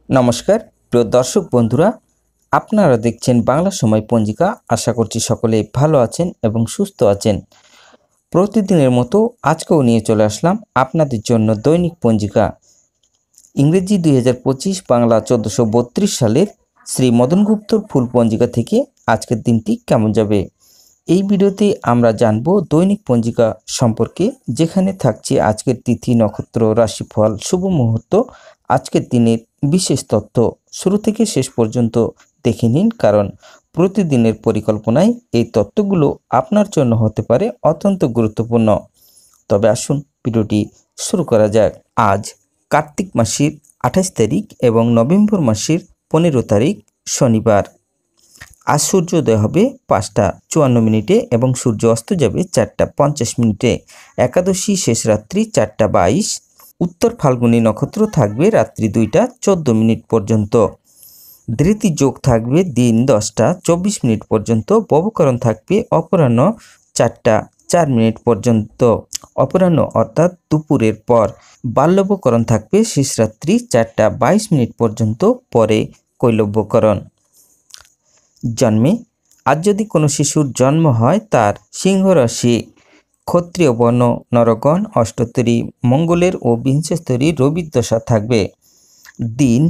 নমস্কার প্রিয় দর্শক বন্ধুরা, আপনারা দেখছেন বাংলা সময় পঞ্জিকা। আশা করছি সকলে ভালো আছেন এবং সুস্থ আছেন। প্রতিদিনের মতো আজকেও নিয়ে চলে আসলাম আপনাদের জন্য দৈনিক পঞ্জিকা। ইংরেজি 2025, বাংলা 1432 সালের শ্রী মদন গুপ্তর ফুল পঞ্জিকা থেকে আজকের দিনটি কেমন যাবে। এই ভিডিওতে আমরা জানব দৈনিক পঞ্জিকা সম্পর্কে, যেখানে থাকছে আজকের তিথি, নক্ষত্র, রাশিফল, শুভ মুহূর্ত, আজকের দিনের বিশেষ তথ্য। শুরু থেকে শেষ পর্যন্ত দেখে নিন, কারণ প্রতিদিনের পরিকল্পনায় এই তথ্যগুলো আপনার জন্য হতে পারে অত্যন্ত গুরুত্বপূর্ণ। তবে আসুন ভিডিওটি শুরু করা যাক। আজ কার্তিক মাসের 28 তারিখ এবং নভেম্বর মাসের 15 তারিখ শনিবার। আজ সূর্যোদয় হবে 5টা 54 এবং সূর্য অস্ত যাবে 4টা 50। একাদশী শেষ রাত্রি 4টা 22। উত্তর ফাল্গুনী নক্ষত্র থাকবে রাত্রি 2টা 14 পর্যন্ত। ধৃতি যোগ থাকবে দিন 10টা 24 পর্যন্ত। ববকরণ থাকবে অপরাহ্ন 4টা 4 পর্যন্ত, অপরাহ্ন অর্থাৎ দুপুরের পর। বাল্যবকরণ থাকবে শেষ রাত্রি 4টা 22 পর্যন্ত, পরে কৈলব্যকরণ। জন্মে আজ যদি কোনো শিশুর জন্ম হয়, তার সিংহ রাশি, ক্ষত্রিয় বর্ণ নরগণ, অষ্টোত্তরী মঙ্গলের ও বিংশস্তরী রবির দশা থাকবে। দিন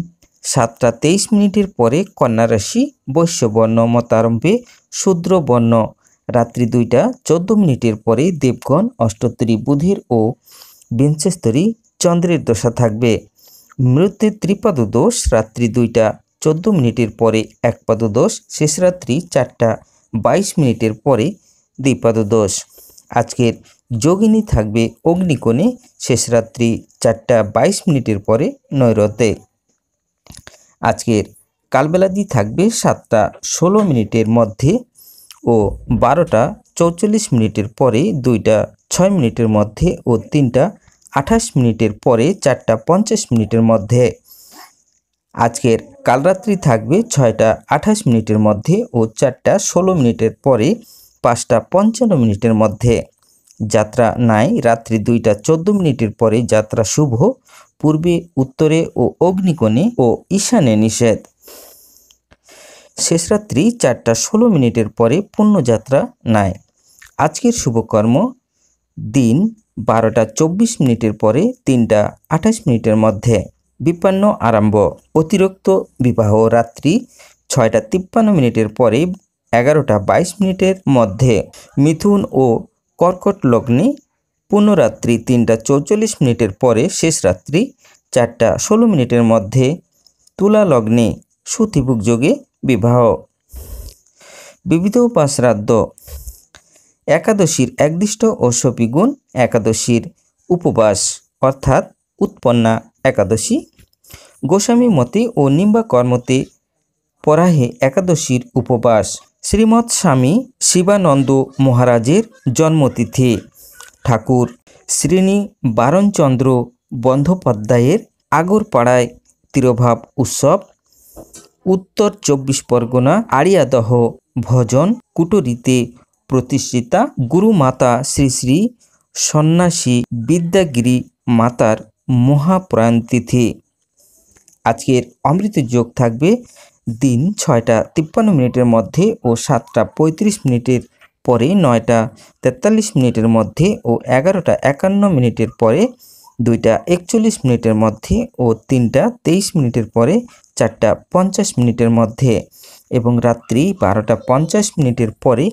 7টা 23 পরে কন্যা রাশি, বৈশ্য বর্ণ মতারম্ভে শূদ্র বর্ণ। রাত্রি 2টা 14 পরে দেবগণ, অষ্টোত্তরী বুধের ও বিংশস্তরী চন্দ্রের দশা থাকবে। মৃত্যুর ত্রিপাদ দোষ রাত্রি 2টা 14 পরে একপাদ দোষ, শেষ রাত্রি 4টা 22 পরে দ্বিপাদ দোষ। আজকের যোগিনী থাকবে অগ্নিকোণে, শেষ রাত্রি 4টা 22 পরে নৈরতে। আজকের কালবেলাদি থাকবে 7টা 16 মধ্যে ও 12টা 44 পরে 2টা 6 মধ্যে ও 3টা 28 পরে 4টা 50 মধ্যে। আজকের কালরাত্রি থাকবে 6টা 28 মধ্যে ও 4টা 16 পরে 5টা 55 মধ্যে। যাত্রা নাই রাত্রি 2টা 14 পরে যাত্রা শুভ, পূর্বে উত্তরে ও অগ্নিকোণে ও ঈশানে নিষেধ। শেষ রাত্রি 4টা 16 পরে পুণ্যযাত্রা নাই। আজকের শুভকর্ম দিন 12টা 24 পরে 3টা 28 মধ্যে। বিপন্ন আরম্ভ। অতিরিক্ত বিবাহ রাত্রি 6টা 53 পরে 11টা 22 মধ্যে। মিথুন ও কর্কট লগ্নে পুনরাত্রি 3টা 44 পরে, শেষ রাত্রি 4টা 16 মধ্যে। তুলা লগ্নে সুতিভোগ যোগে বিবাহ। বিবিধ বা শ্রাদ্ধ। একাদশীর একদিষ্ট ও শপিগুণ একাদশীর উপবাস, অর্থাৎ উৎপন্না একাদশী। গোস্বামী মতে ও নিম্বা কর্মতে পরাহে একাদশীর উপবাস। শ্রীমৎ স্বামী শিবানন্দ মহারাজের জন্মতিথি। ঠাকুর শ্রীনি বারণচন্দ্র বন্দ্যোপাধ্যায়ের আগরপাড়ায় তিরোভাব উৎসব। উত্তর 24 পরগনা আড়িয়াদহ ভজন কুটরীতে প্রতিষ্ঠিতা গুরুমাতা শ্রী শ্রী সন্ন্যাসী বিদ্যাগিরি মাতার মহাপ্রয়াণ তিথি। আজকের অমৃত যোগ থাকবে দিন 6টা 53 মধ্যে ও 7টা 35 পরে 9টা 43 মধ্যে ও 11টা 51 পরে 2টা 41 মধ্যে ও 3টা 23 পরে 4টা 50 মধ্যে, এবং রাত্রি 12টা 50 পরে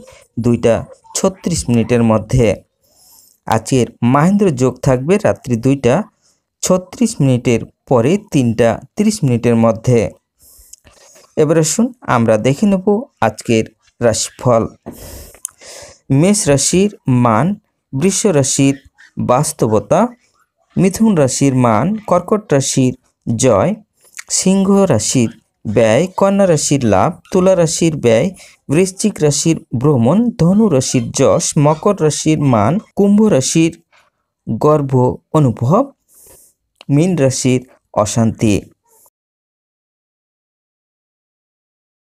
2টা 36 মধ্যে। আজকের মাহেন্দ্র যোগ থাকবে রাত্রি 2টা 36 পরে 3টা 30 মধ্যে। এবার আসুন আমরা দেখে নেব আজকের রাশিফল। মেষ রাশির মান বৃষ রাশির বাস্তবতা, মিথুন রাশির মান কর্কট রাশির জয়, সিংহ রাশির ব্যয়, কন্যা রাশির লাভ, তুলা রাশির ব্যয়, বৃশ্চিক রাশির ভ্রমণ, ধনু রাশির যশ, মকর রাশির মান, কুম্ভ রাশির গর্ব অনুভব, মীন রাশির অশান্তি।